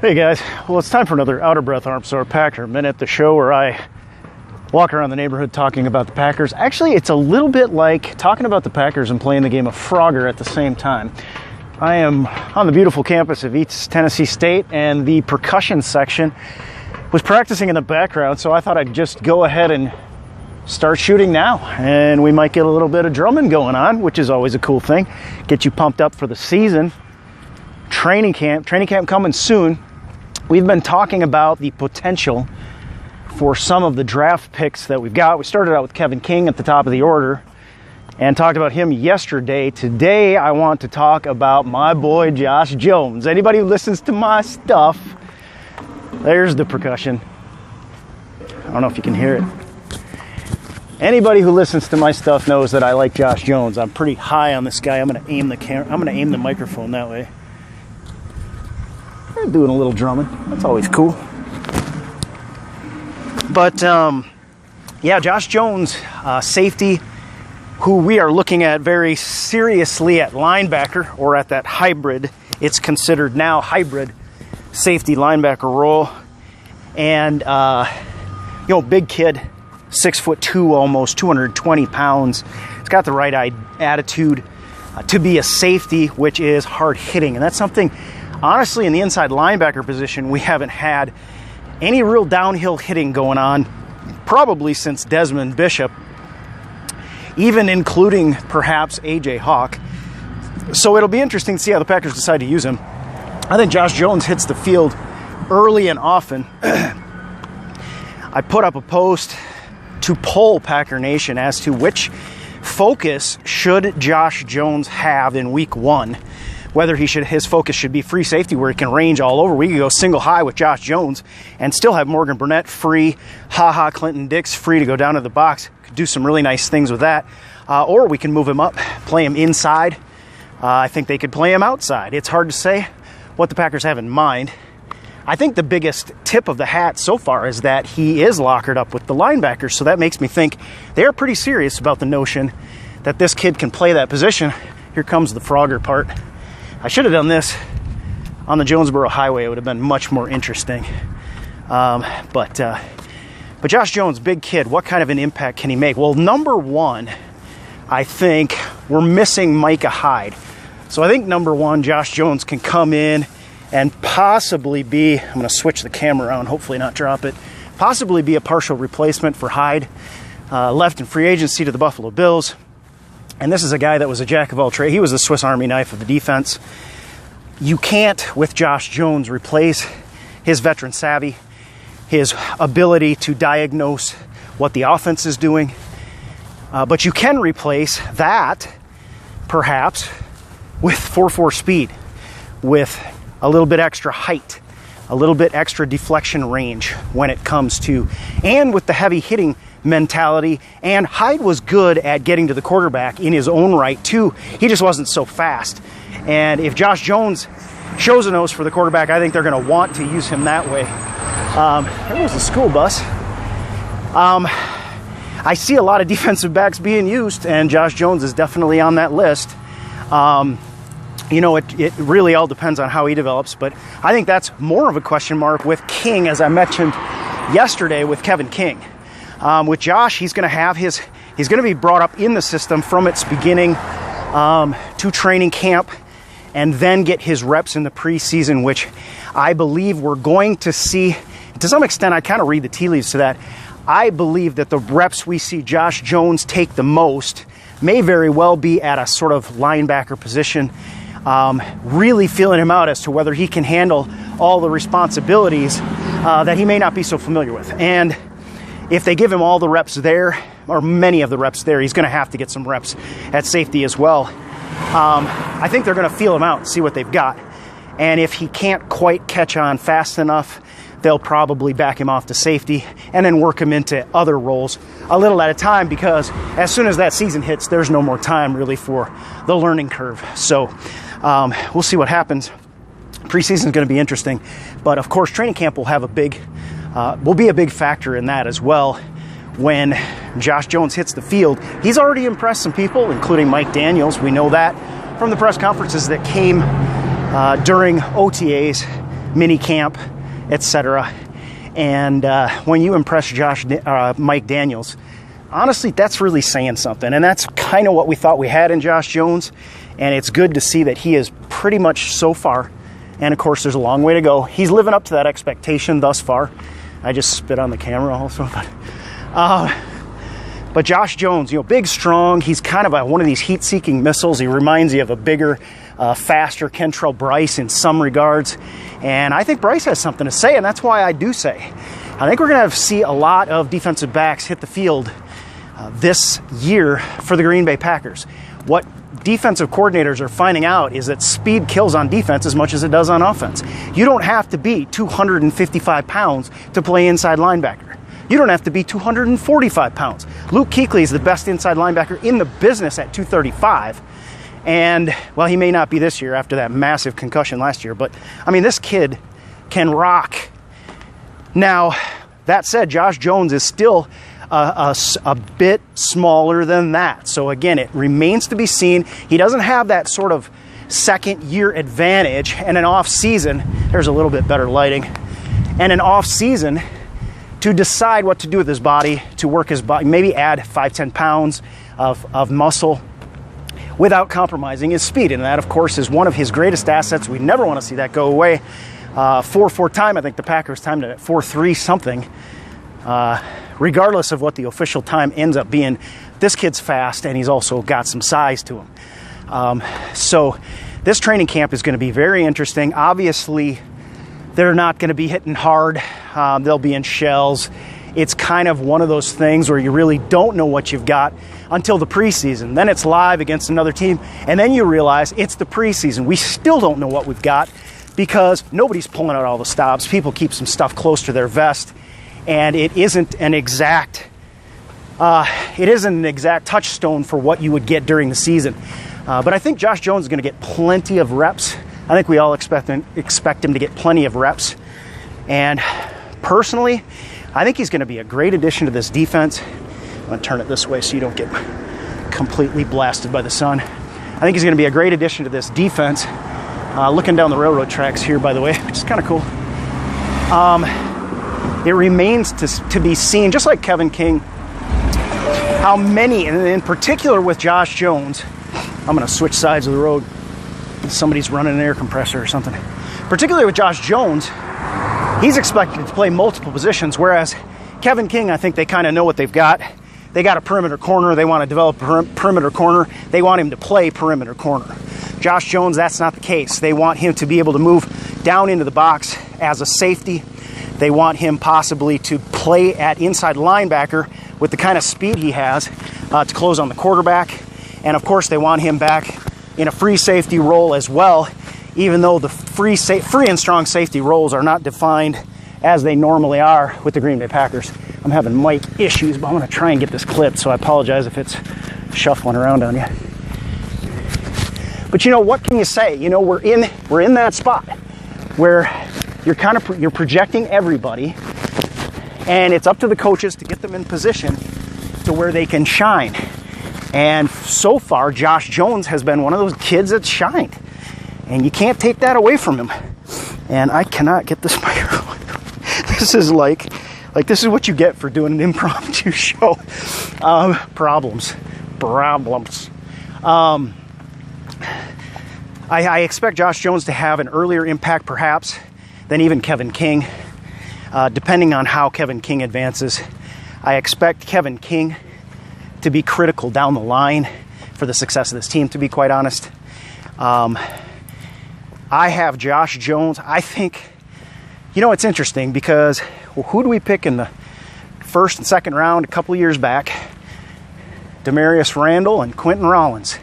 Hey guys, well it's time for another Out of Breath Arm Sore Packer Minute, the show where I walk around the neighborhood talking about the Packers. Actually, it's a little bit like talking about the Packers and playing the game of Frogger at the same time. I am on the beautiful campus of East Tennessee State, and the percussion section was practicing in the background, so I thought I'd just go ahead and start shooting now, and we might get a little bit of drumming going on, which is always a cool thing. Get you pumped up for the season. Training camp coming soon. We've been talking about the potential for some of the draft picks that we've got. We started out with Kevin King at the top of the order and talked about him yesterday. Today, I want to talk about my boy Josh Jones. Anybody who listens to my stuff, there's the percussion. I don't know if you can hear it. Anybody who listens to my stuff knows that I like Josh Jones. I'm pretty high on this guy. I'm going to aim the camera. I'm going to aim the microphone that way. They're doing a little drumming. That's always cool. But yeah, Josh Jones, safety, who we are looking at very seriously at linebacker, or at that hybrid. It's considered now hybrid safety linebacker role. And big kid, 6'2", almost 220 pounds. He's got the right attitude to be a safety, which is hard hitting, and that's something. Honestly, in the inside linebacker position, we haven't had any real downhill hitting going on probably since Desmond Bishop, even including perhaps A.J. Hawk. So it'll be interesting to see how the Packers decide to use him. I think Josh Jones hits the field early and often. I put up a post to poll Packer Nation as to which focus should Josh Jones have in week one. Whether his focus should be free safety where he can range all over. We could go single high with Josh Jones and still have Morgan Burnett free, Clinton Dix free to go down to the box. Could do some really nice things with that. Or we can move him up, play him inside. I think they could play him outside. It's hard to say what the Packers have in mind. I think the biggest tip of the hat so far is that he is lockered up with the linebackers, so that makes me think they're pretty serious about the notion that this kid can play that position. Here comes the Frogger part. I should have done this on the Jonesboro Highway. It would have been much more interesting. But Josh Jones, big kid, what kind of an impact can he make? Well, number one, I think we're missing Micah Hyde. So I think number one, Josh Jones can come in and possibly be, I'm going to switch the camera around, hopefully not drop it, possibly be a partial replacement for Hyde, left in free agency to the Buffalo Bills. And this is a guy that was a jack of all trades. He was the Swiss Army knife of the defense. You can't, with Josh Jones, replace his veteran savvy, his ability to diagnose what the offense is doing. But you can replace that, perhaps, with 4.4 speed, with a little bit extra height, a little bit extra deflection range when it comes to, and with the heavy hitting mentality. And Hyde was good at getting to the quarterback in his own right too. He just wasn't so fast. And if Josh Jones shows a nose for the quarterback, I think they're going to want to use him that way. There was the school bus. I see a lot of defensive backs being used, and Josh Jones is definitely on that list. It really all depends on how he develops, but I think that's more of a question mark with King, as I mentioned yesterday with Kevin King. With Josh, he's going to be brought up in the system from its beginning to training camp, and then get his reps in the preseason, which I believe we're going to see. To some extent, I kind of read the tea leaves to that. I believe that the reps we see Josh Jones take the most may very well be at a sort of linebacker position, really feeling him out as to whether he can handle all the responsibilities that he may not be so familiar with. And if they give him all the reps there, or many of the reps there, he's going to have to get some reps at safety as well. I think they're going to feel him out and see what they've got. And if he can't quite catch on fast enough, they'll probably back him off to safety and then work him into other roles a little at a time, because as soon as that season hits, there's no more time really for the learning curve. So we'll see what happens. Preseason is going to be interesting. But of course, training camp will have will be a big factor in that as well. When Josh Jones hits the field, he's already impressed some people, including Mike Daniels. We know that from the press conferences that came during OTAs. mini camp, etc. And when you impress Mike Daniels, honestly, that's really saying something. And that's kind of what we thought we had in Josh Jones. And it's good to see that he is pretty much so far. And of course, there's a long way to go. He's living up to that expectation thus far. I just spit on the camera also. But Josh Jones, big, strong. He's kind of one of these heat-seeking missiles. He reminds you of a bigger, faster Kentrell Bryce in some regards. And I think Bryce has something to say, and that's why I do say. I think we're going to see a lot of defensive backs hit the field this year for the Green Bay Packers. What defensive coordinators are finding out is that speed kills on defense as much as it does on offense. You don't have to be 255 pounds to play inside linebacker. You don't have to be 245 pounds. Luke Kuechly is the best inside linebacker in the business at 235. And, well, he may not be this year after that massive concussion last year. But, I mean, this kid can rock. Now, that said, Josh Jones is still a bit smaller than that. So, again, it remains to be seen. He doesn't have that sort of second-year advantage. And an off-season, there's a little bit better lighting, and an off-season to decide what to do with his body, to work his body, maybe add 5-10 pounds of muscle without compromising his speed. And that, of course, is one of his greatest assets. We never want to see that go away. 4.4 time, I think the Packers timed it at 4.3 something. Regardless of what the official time ends up being, this kid's fast, and he's also got some size to him. So this training camp is going to be very interesting. Obviously, they're not going to be hitting hard. They'll be in shells. It's kind of one of those things where you really don't know what you've got until the preseason. Then it's live against another team, and then you realize it's the preseason. We still don't know what we've got because nobody's pulling out all the stops. People keep some stuff close to their vest, and it isn't an exact touchstone for what you would get during the season. But I think Josh Jones is going to get plenty of reps. I think we all expect him to get plenty of reps. And personally, I think he's going to be a great addition to this defense. I'm going to turn it this way so you don't get completely blasted by the sun. I think he's going to be a great addition to this defense. Looking down the railroad tracks here, by the way, which is kind of cool. It remains to be seen, just like Kevin King, how many, and in particular with Josh Jones, I'm going to switch sides of the road. Somebody's running an air compressor or something. Particularly with Josh Jones, he's expected to play multiple positions, whereas Kevin King, I think they kind of know what they've got. They got a perimeter corner. They want to develop perimeter corner. They want him to play perimeter corner. Josh Jones, that's not the case. They want him to be able to move down into the box as a safety. They want him possibly to play at inside linebacker with the kind of speed he has to close on the quarterback. And, of course, they want him back in a free safety role as well, even though the free and strong safety roles are not defined as they normally are with the Green Bay Packers. I'm having mic issues, but I'm going to try and get this clipped, so I apologize if it's shuffling around on you. But what can you say? We're in that spot where you're projecting everybody, and it's up to the coaches to get them in position to where they can shine. And so far, Josh Jones has been one of those kids that's shined. And you can't take that away from him. And I cannot get this microphone. This is like this is what you get for doing an impromptu show. Problems. I expect Josh Jones to have an earlier impact, perhaps, than even Kevin King, depending on how Kevin King advances. I expect Kevin King to be critical down the line for the success of this team, to be quite honest. I have Josh Jones. I think, it's interesting because who do we pick in the first and second round a couple of years back? Demarius Randall and Quentin Rollins.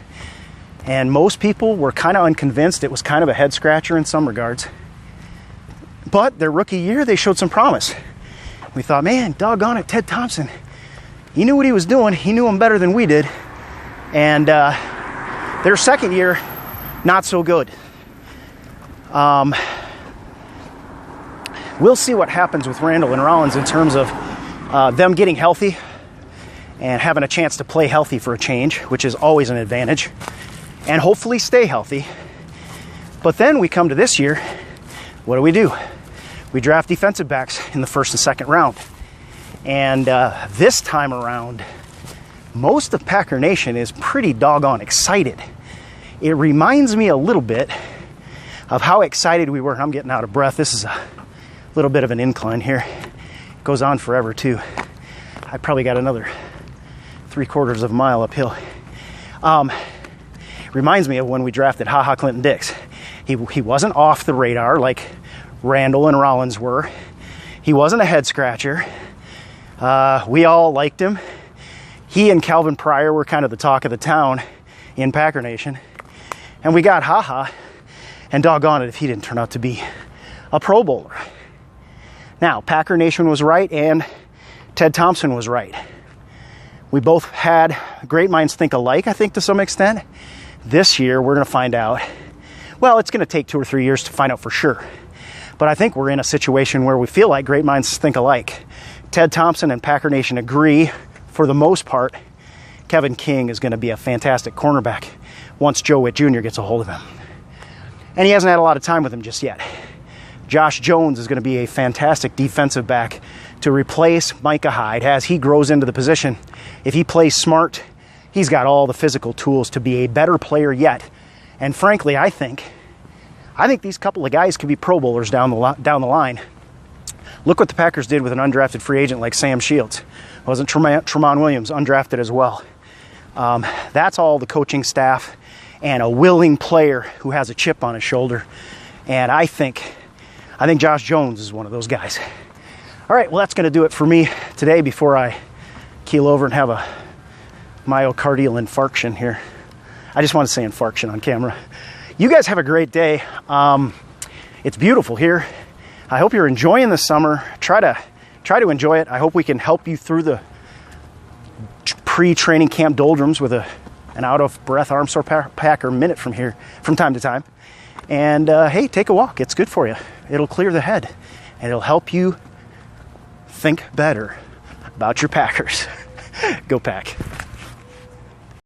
And most people were kind of unconvinced. It was kind of a head scratcher in some regards. But their rookie year, they showed some promise. We thought, man, doggone it, Ted Thompson, he knew what he was doing. He knew him better than we did. And their second year, not so good. We'll see what happens with Randall and Rollins in terms of them getting healthy and having a chance to play healthy for a change, which is always an advantage, and hopefully stay healthy. But then we come to this year what do? We draft defensive backs in the first and second round. And this time around, most of Packer Nation is pretty doggone excited. It reminds me a little bit of how excited we were. I'm getting out of breath. This is a little bit of an incline here. It goes on forever too. I probably got another 3/4 of a mile uphill. Reminds me of when we drafted Ha Clinton Dix. He wasn't off the radar like Randall and Rollins were. He wasn't a head scratcher. We all liked him. He and Calvin Pryor were kind of the talk of the town in Packer Nation. And we got Ha, and doggone it if he didn't turn out to be a Pro Bowler. Now, Packer Nation was right, and Ted Thompson was right. We both had great minds think alike, I think, to some extent. This year, we're going to find out. Well, it's going to take 2 or 3 years to find out for sure. But I think we're in a situation where we feel like great minds think alike. Ted Thompson and Packer Nation agree, for the most part, Kevin King is going to be a fantastic cornerback once Joe Witt Jr. gets a hold of him. And he hasn't had a lot of time with him just yet. Josh Jones is going to be a fantastic defensive back to replace Micah Hyde as he grows into the position. If he plays smart, he's got all the physical tools to be a better player yet. And frankly, I think these couple of guys could be Pro Bowlers down the line. Look what the Packers did with an undrafted free agent like Sam Shields. Wasn't Tramon Williams undrafted as well? That's all the coaching staff and a willing player who has a chip on his shoulder. And I think Josh Jones is one of those guys. All right, well, that's going to do it for me today before I keel over and have a myocardial infarction here. I just want to say infarction on camera. You guys have a great day. It's beautiful here. I hope you're enjoying the summer. Try to enjoy it. I hope we can help you through the pre-training camp doldrums with an out-of-breath Armstrong Packer minute from time to time. And hey, take a walk. It's good for you. It'll clear the head, and it'll help you think better about your Packers. Go Pack.